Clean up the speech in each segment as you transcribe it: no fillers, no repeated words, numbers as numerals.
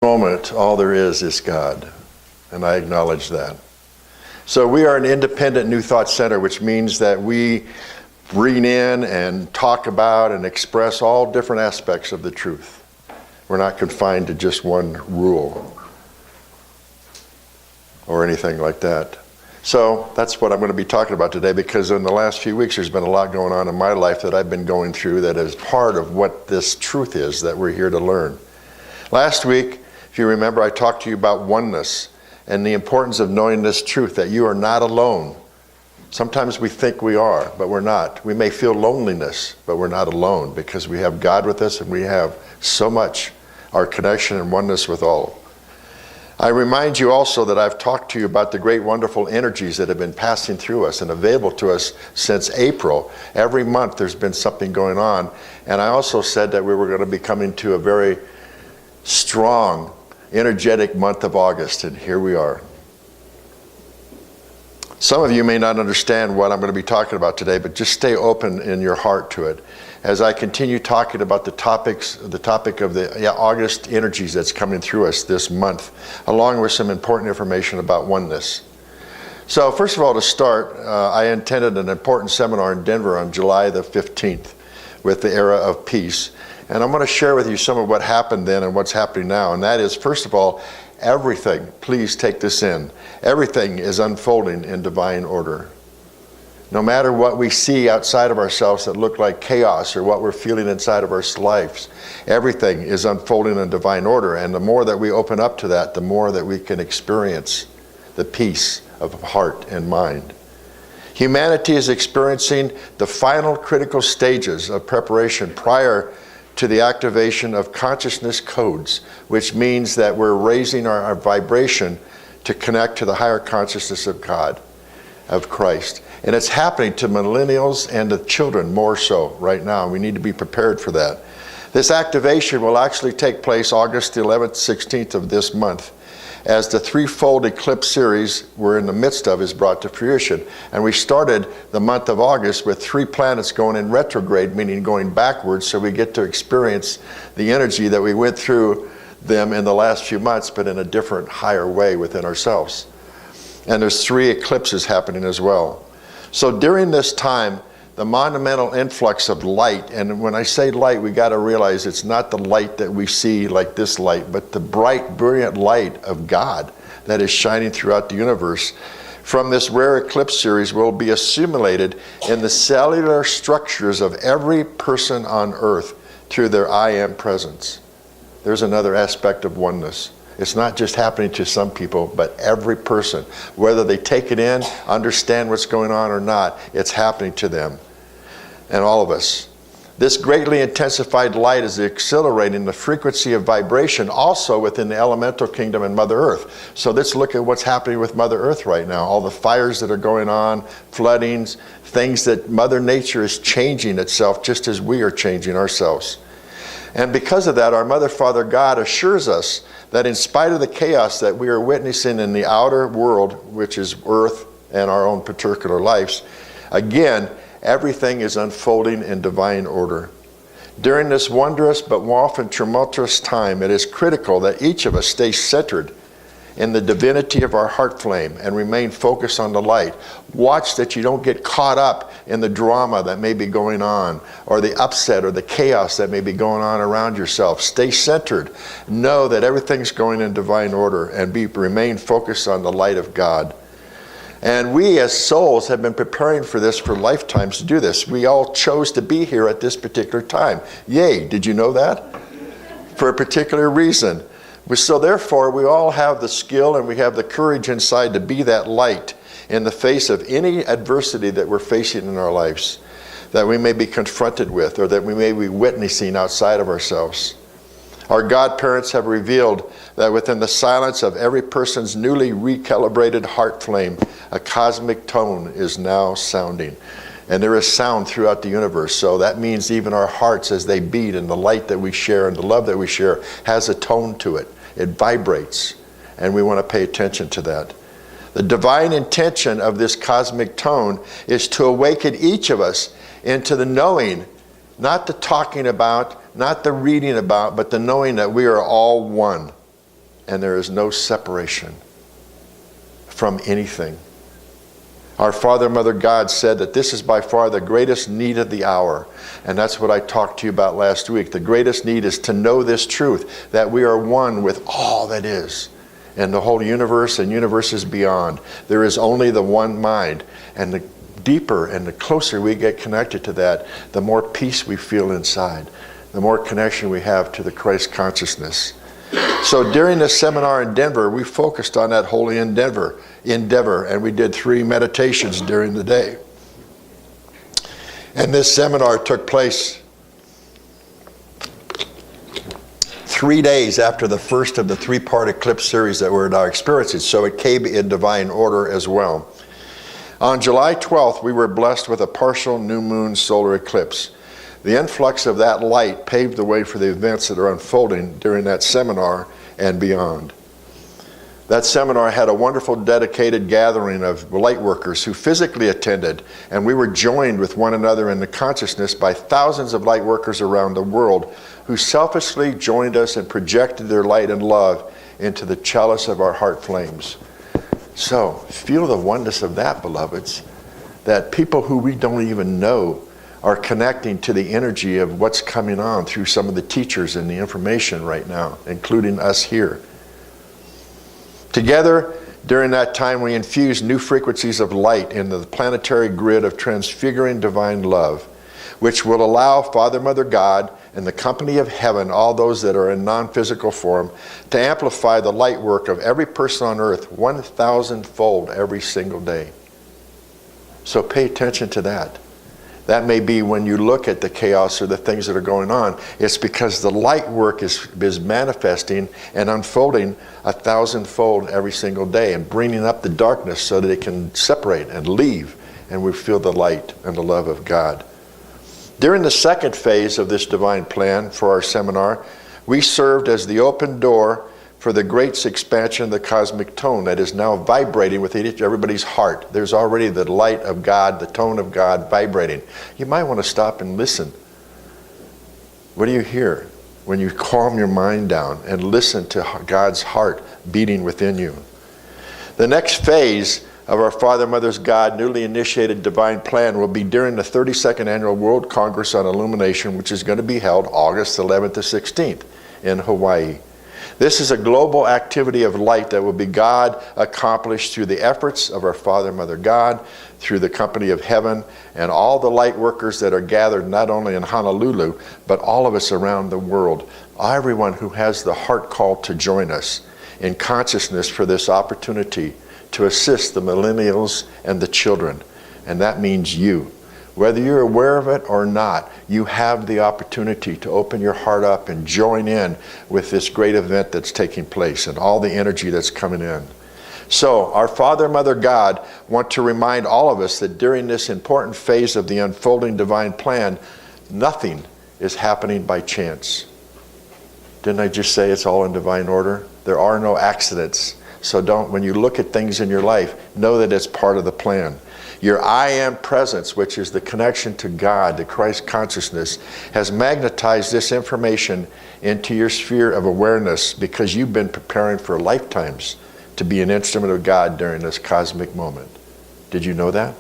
moment, all there is God. And I acknowledge that. So we are an independent New Thought Center, which means that we bring in and talk about and express all different aspects of the truth. We're not confined to just one rule or anything like that. So that's what I'm going to be talking about today, because in the last few weeks there's been a lot going on in my life that I've been going through that is part of what this truth is that we're here to learn. Last week, if you remember, I talked to you about oneness and the importance of knowing this truth, that you are not alone. Sometimes we think we are, but we're not. We may feel loneliness, but we're not alone, because we have God with us and we have so much, our connection and oneness with all. I remind you also that I've talked to you about the great wonderful energies that have been passing through us and available to us since April. Every month there's been something going on. And I also said that we were going to be coming to a very strong, energetic month of August, and here we are. Some of you may not understand what I'm going to be talking about today, but just stay open in your heart to it as I continue talking about the topic of the August energies that's coming through us this month, along with some important information about oneness. So first of all, to start, I attended an important seminar in Denver on July the 15th with the Era of Peace. And I'm going to share with you some of what happened then and what's happening now. And that is, first of all, everything, please take this in, everything is unfolding in divine order. No matter what we see outside of ourselves that look like chaos or what we're feeling inside of our lives, everything is unfolding in divine order. And the more that we open up to that, the more that we can experience the peace of heart and mind. Humanity is experiencing the final critical stages of preparation prior to the activation of consciousness codes, which means that we're raising our vibration to connect to the higher consciousness of God, of Christ. And it's happening to millennials and to children more so right now. We need to be prepared for that. This activation will actually take place August 11th, 16th of this month, as the threefold eclipse series we're in the midst of is brought to fruition. And we started the month of August with 3 planets going in retrograde, meaning going backwards, so we get to experience the energy that we went through them in the last few months, but in a different, higher way within ourselves. And there's 3 eclipses happening as well. So during this time, the monumental influx of light, and when I say light, we got to realize it's not the light that we see like this light, but the bright, brilliant light of God that is shining throughout the universe from this rare eclipse series will be assimilated in the cellular structures of every person on earth through their I am presence. There's another aspect of oneness. It's not just happening to some people, but every person, whether they take it in, understand what's going on or not, it's happening to them. And all of us. This greatly intensified light is accelerating the frequency of vibration also within the elemental kingdom and Mother Earth. So let's look at what's happening with Mother Earth right now. All the fires that are going on, floodings, things that Mother Nature is changing itself just as we are changing ourselves. And because of that, our Mother, Father, God assures us that in spite of the chaos that we are witnessing in the outer world, which is Earth and our own particular lives, again, everything is unfolding in divine order. During this wondrous but often tumultuous time, it is critical that each of us stay centered in the divinity of our heart flame and remain focused on the light. Watch that you don't get caught up in the drama that may be going on, or the upset or the chaos that may be going on around yourself. Stay centered. Know that everything's going in divine order, and remain focused on the light of God. And we as souls have been preparing for this for lifetimes to do this. We all chose to be here at this particular time. Yay, did you know that? For a particular reason. So therefore, we all have the skill and we have the courage inside to be that light in the face of any adversity that we're facing in our lives, that we may be confronted with or that we may be witnessing outside of ourselves. Our godparents have revealed that within the silence of every person's newly recalibrated heart flame, a cosmic tone is now sounding. And there is sound throughout the universe. So that means even our hearts as they beat and the light that we share and the love that we share has a tone to it. It vibrates. And we want to pay attention to that. The divine intention of this cosmic tone is to awaken each of us into the knowing, not the talking about, not the reading about, but the knowing that we are all one. and there is no separation from anything. Our Father, Mother, God said that this is by far the greatest need of the hour. And that's what I talked to you about last week. The greatest need is to know this truth, that we are one with all that is, and the whole universe and universes beyond. There is only the one mind. And the deeper and the closer we get connected to that, the more peace we feel inside, the more connection we have to the Christ consciousness. So during this seminar in Denver, we focused on that holy endeavor, and we did 3 meditations during the day. And this seminar took place 3 days after the first of the 3-part eclipse series that we're now experiencing, so it came in divine order as well. On July 12th, we were blessed with a partial new moon solar eclipse. The influx of that light paved the way for the events that are unfolding during that seminar and beyond. That seminar had a wonderful dedicated gathering of light workers who physically attended, and we were joined with one another in the consciousness by thousands of light workers around the world who selflessly joined us and projected their light and love into the chalice of our heart flames. So, feel the oneness of that, beloveds, that people who we don't even know are connecting to the energy of what's coming on through some of the teachers and the information right now, including us here. Together, during that time, we infused new frequencies of light into the planetary grid of transfiguring divine love, which will allow Father, Mother, God, and the company of heaven, all those that are in non-physical form, to amplify the light work of every person on earth 1,000-fold every single day. So pay attention to that. That may be when you look at the chaos or the things that are going on. It's because the light work is manifesting and unfolding 1,000-fold every single day and bringing up the darkness so that it can separate and leave, and we feel the light and the love of God. During the second phase of this divine plan for our seminar, we served as the open door for the great expansion of the cosmic tone that is now vibrating within everybody's heart. There's already the light of God, the tone of God vibrating. You might want to stop and listen. What do you hear when you calm your mind down and listen to God's heart beating within you? The next phase of our Father, Mother's God newly initiated divine plan will be during the 32nd Annual World Congress on Illumination, which is going to be held August 11th to 16th in Hawaii. This is a global activity of light that will be God accomplished through the efforts of our Father, Mother, God, through the company of heaven, and all the light workers that are gathered not only in Honolulu, but all of us around the world. Everyone who has the heart call to join us in consciousness for this opportunity to assist the millennials and the children. And that means you. Whether you're aware of it or not, you have the opportunity to open your heart up and join in with this great event that's taking place and all the energy that's coming in. So, our Father, Mother, God want to remind all of us that during this important phase of the unfolding divine plan, nothing is happening by chance. Didn't I just say it's all in divine order? There are no accidents. So when you look at things in your life, know that it's part of the plan. Your I am presence, which is the connection to God, to Christ consciousness, has magnetized this information into your sphere of awareness because you've been preparing for lifetimes to be an instrument of God during this cosmic moment. Did you know that?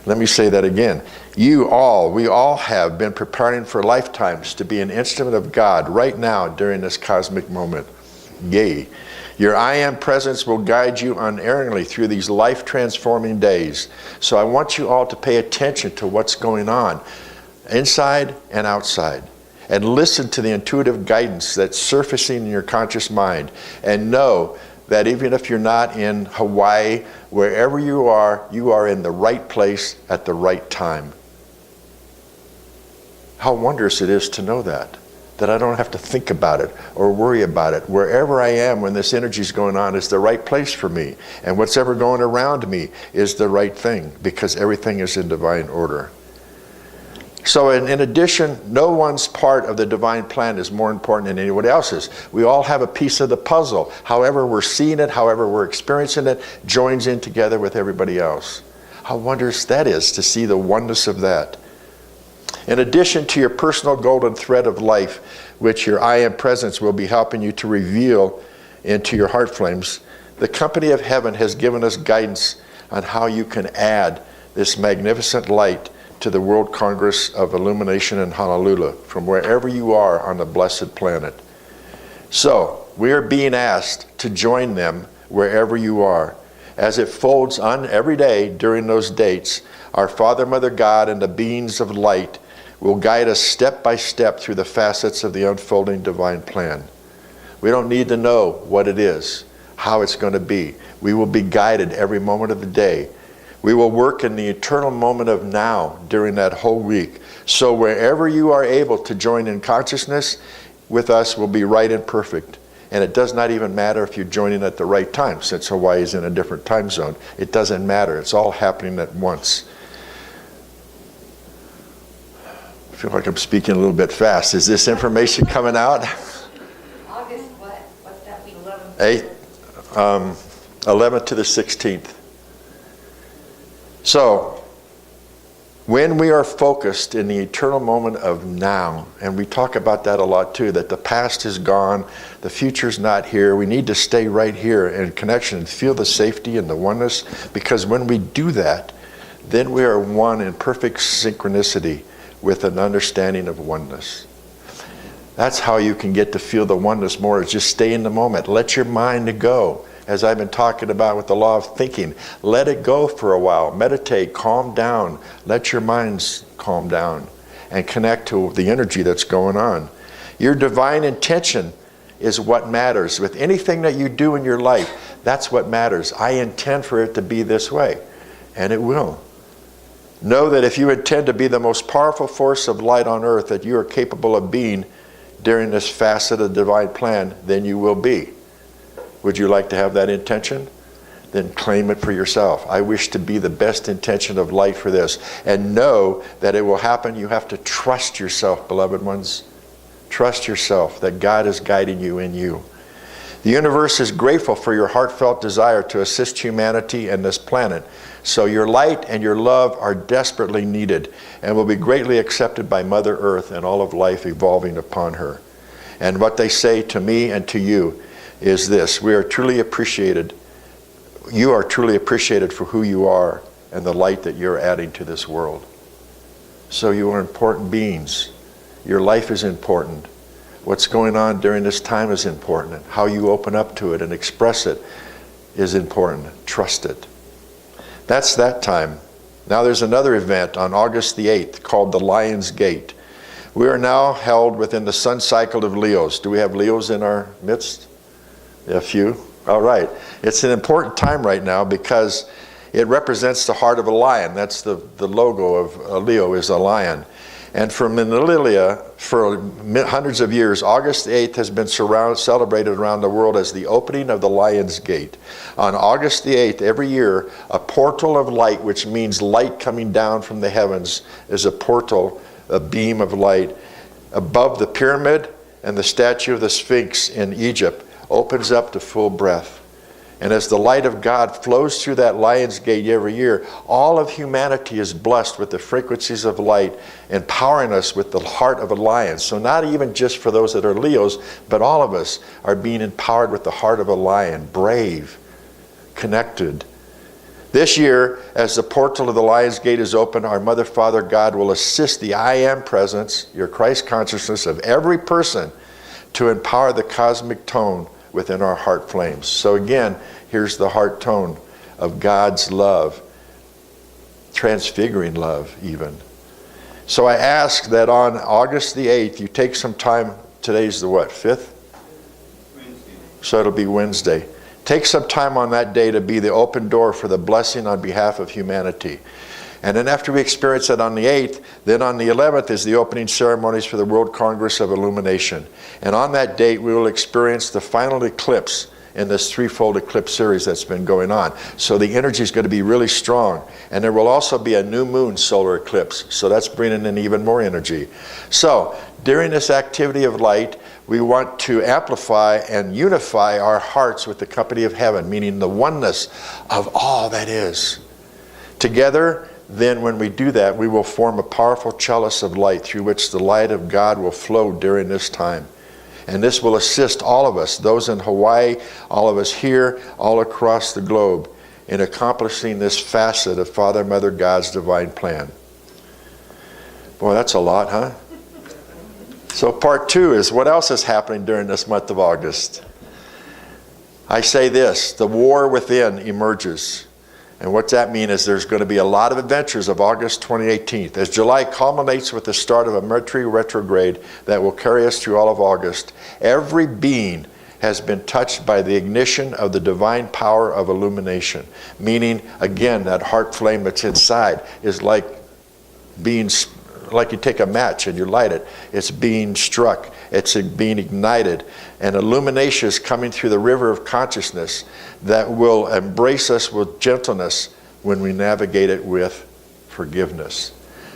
Let me say that again. We all have been preparing for lifetimes to be an instrument of God right now during this cosmic moment. Yay. Your I am presence will guide you unerringly through these life-transforming days. So I want you all to pay attention to what's going on, inside and outside, and listen to the intuitive guidance that's surfacing in your conscious mind. And know that even if you're not in Hawaii, wherever you are in the right place at the right time. How wondrous it is to know that I don't have to think about it or worry about it. Wherever I am when this energy is going on is the right place for me. And what's ever going around me is the right thing because everything is in divine order. So in addition, no one's part of the divine plan is more important than anyone else's. We all have a piece of the puzzle. However we're seeing it, however we're experiencing it, joins in together with everybody else. How wondrous that is to see the oneness of that. In addition to your personal golden thread of life, which your I am presence will be helping you to reveal into your heart flames, the company of heaven has given us guidance on how you can add this magnificent light to the World Congress of Illumination in Honolulu from wherever you are on the blessed planet. So we are being asked to join them wherever you are. As it folds on every day during those dates, our Father, Mother God, and the beings of light will guide us step by step through the facets of the unfolding divine plan. We don't need to know what it is, how it's going to be. We will be guided every moment of the day. We will work in the eternal moment of now during that whole week. So wherever you are able to join in consciousness with us will be right and perfect. And it does not even matter if you're joining at the right time, since Hawaii is in a different time zone. It doesn't matter. It's all happening at once. I feel like I'm speaking a little bit fast. Is this information coming out? August what? What's that week? 11th to the 16th. So, when we are focused in the eternal moment of now, and we talk about that a lot too, that the past is gone, the future's not here, we need to stay right here in connection and feel the safety and the oneness, because when we do that, then we are one in perfect synchronicity with an understanding of oneness. That's how you can get to feel the oneness more, is just stay in the moment. Let your mind go. As I've been talking about with the law of thinking, let it go for a while. Meditate, calm down. Let your minds calm down and connect to the energy that's going on. Your divine intention is what matters. With anything that you do in your life, that's what matters. I intend for it to be this way, and it will. Know that if you intend to be the most powerful force of light on earth that you are capable of being during this facet of the divine plan, then you will be. Would you like to have that intention? Then claim it for yourself. I wish to be the best intention of light for this. And know that it will happen. You have to trust yourself, beloved ones. Trust yourself that God is guiding you in you. The universe is grateful for your heartfelt desire to assist humanity and this planet. So your light and your love are desperately needed and will be greatly accepted by Mother Earth and all of life evolving upon her. And what they say to me and to you is this: we are truly appreciated. You are truly appreciated for who you are and the light that you're adding to this world. So you are important beings. Your life is important. What's going on during this time is important. How you open up to it and express it is important. Trust it. That's that time. Now there's another event on August the 8th called the Lion's Gate. We are now held within the sun cycle of Leos. Do we have Leos in our midst? A few? All right. It's an important time right now because it represents the heart of a lion. That's the logo of a Leo, is a lion. And for millennia, for hundreds of years, August 8th has been celebrated around the world as the opening of the Lion's Gate. On August the 8th, every year, a portal of light, which means light coming down from the heavens, is a portal, a beam of light, above the pyramid and the statue of the Sphinx in Egypt, opens up to full breath. And as the light of God flows through that Lion's Gate every year, all of humanity is blessed with the frequencies of light, empowering us with the heart of a lion. So not even just for those that are Leos, but all of us are being empowered with the heart of a lion, brave, connected. This year, as the portal of the Lion's Gate is open, our Mother, Father, God will assist the I Am presence, your Christ consciousness of every person, to empower the cosmic tone within our heart flames. So again, here's the heart tone of God's love, transfiguring love even. So I ask that on August the 8th, you take some time. Today's the what, 5th? Wednesday. So it'll be Wednesday. Take some time on that day to be the open door for the blessing on behalf of humanity. And then after we experience it on the 8th, then on the 11th is the opening ceremonies for the World Congress of Illumination. And on that date, we will experience the final eclipse in this threefold eclipse series that's been going on. So the energy is going to be really strong. And there will also be a new moon solar eclipse. So that's bringing in even more energy. So during this activity of light, we want to amplify and unify our hearts with the company of heaven, meaning the oneness of all that is. Together, then when we do that, we will form a powerful chalice of light through which the light of God will flow during this time. And this will assist all of us, those in Hawaii, all of us here, all across the globe, in accomplishing this facet of Father, Mother, God's divine plan. Boy, that's a lot, huh? So part 2 is what else is happening during this month of August. I say this, the war within emerges. And what that means is there's going to be a lot of adventures of August 2018. As July culminates with the start of a Mercury retrograde that will carry us through all of August, every being has been touched by the ignition of the divine power of illumination. Meaning, again, that heart flame that's inside is like being, like you take a match and you light it. It's being struck. It's being ignited. And illumination is coming through the river of consciousness that will embrace us with gentleness when we navigate it with forgiveness.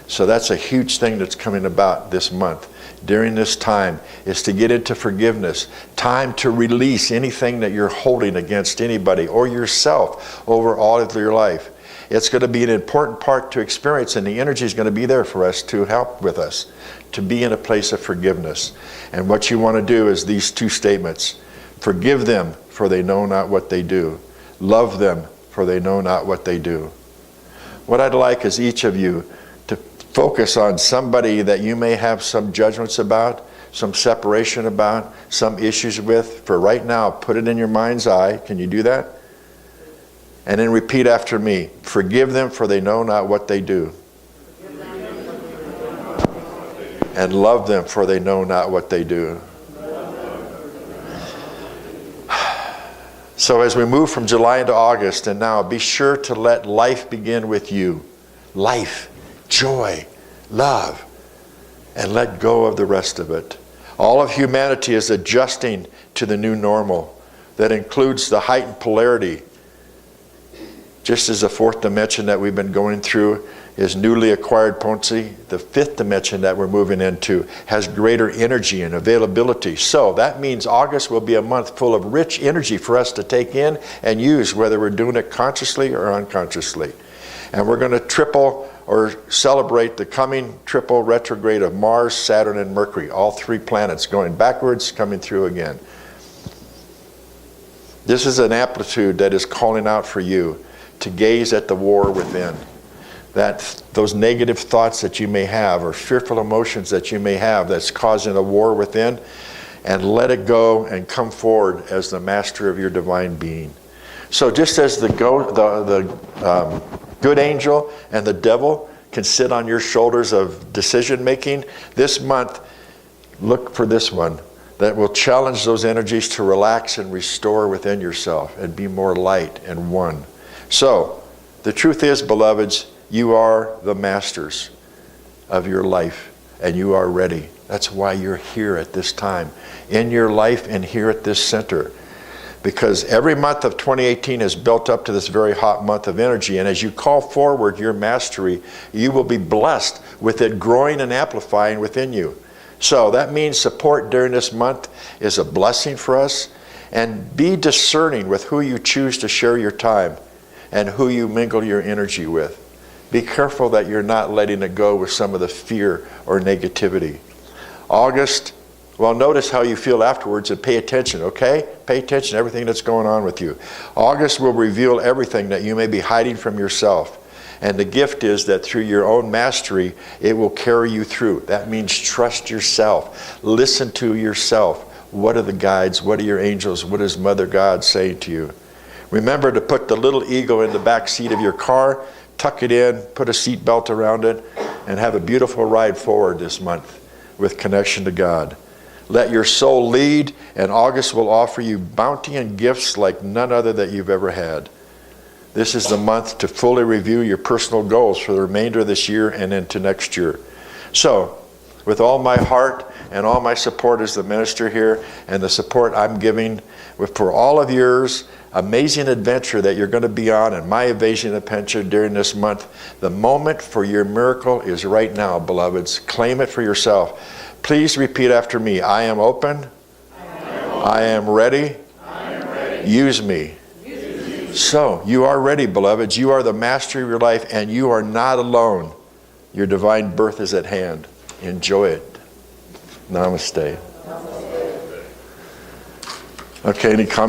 So that's a huge thing that's coming about this month. During this time is to get into forgiveness. Time to release anything that you're holding against anybody or yourself over all of your life. It's going to be an important part to experience, and the energy is going to be there for us to help with us to be in a place of forgiveness. And what you want to do is these 2 statements. Forgive them, for they know not what they do. Love them, for they know not what they do. What I'd like is each of you to focus on somebody that you may have some judgments about, some separation about, some issues with. For right now, put it in your mind's eye. Can you do that? And then repeat after me. Forgive them, for they know not what they do. And love them, for they know not what they do. So as we move from July into August and now, be sure to let life begin with you. Life, joy, love, and let go of the rest of it. All of humanity is adjusting to the new normal that includes the heightened polarity. Just as the 4th dimension that we've been going through is newly acquired potency, the 5th dimension that we're moving into has greater energy and availability. So that means August will be a month full of rich energy for us to take in and use, whether we're doing it consciously or unconsciously. And we're going to triple or celebrate the coming triple retrograde of Mars, Saturn, and Mercury, all 3 planets going backwards, coming through again. This is an amplitude that is calling out for you to gaze at the war within. That those negative thoughts that you may have or fearful emotions that you may have that's causing a war within, and let it go and come forward as the master of your divine being. So just as the good angel and the devil can sit on your shoulders of decision making, this month look for this one that will challenge those energies to relax and restore within yourself and be more light and one. So the truth is, beloveds, you are the masters of your life, and you are ready. That's why you're here at this time, in your life and here at this center. Because every month of 2018 is built up to this very hot month of energy, and as you call forward your mastery, you will be blessed with it growing and amplifying within you. So that means support during this month is a blessing for us, and be discerning with who you choose to share your time and who you mingle your energy with. Be careful that you're not letting it go with some of the fear or negativity. August, well, notice how you feel afterwards and pay attention, okay? Pay attention to everything that's going on with you. August will reveal everything that you may be hiding from yourself. And the gift is that through your own mastery, it will carry you through. That means trust yourself. Listen to yourself. What are the guides? What are your angels? What is Mother God saying to you? Remember to put the little ego in the back seat of your car, tuck it in, put a seat belt around it, and have a beautiful ride forward this month with connection to God. Let your soul lead, and August will offer you bounty and gifts like none other that you've ever had. This is the month to fully review your personal goals for the remainder of this year and into next year. So, with all my heart and all my support as the minister here, and the support I'm giving for all of yours, amazing adventure that you're going to be on and my evasion adventure during this month. The moment for your miracle is right now, beloveds. Claim it for yourself. Please repeat after me. I am open. I am ready. Use me. So, you are ready, beloveds. You are the master of your life, and you are not alone. Your divine birth is at hand. Enjoy it. Namaste. Okay, any comments?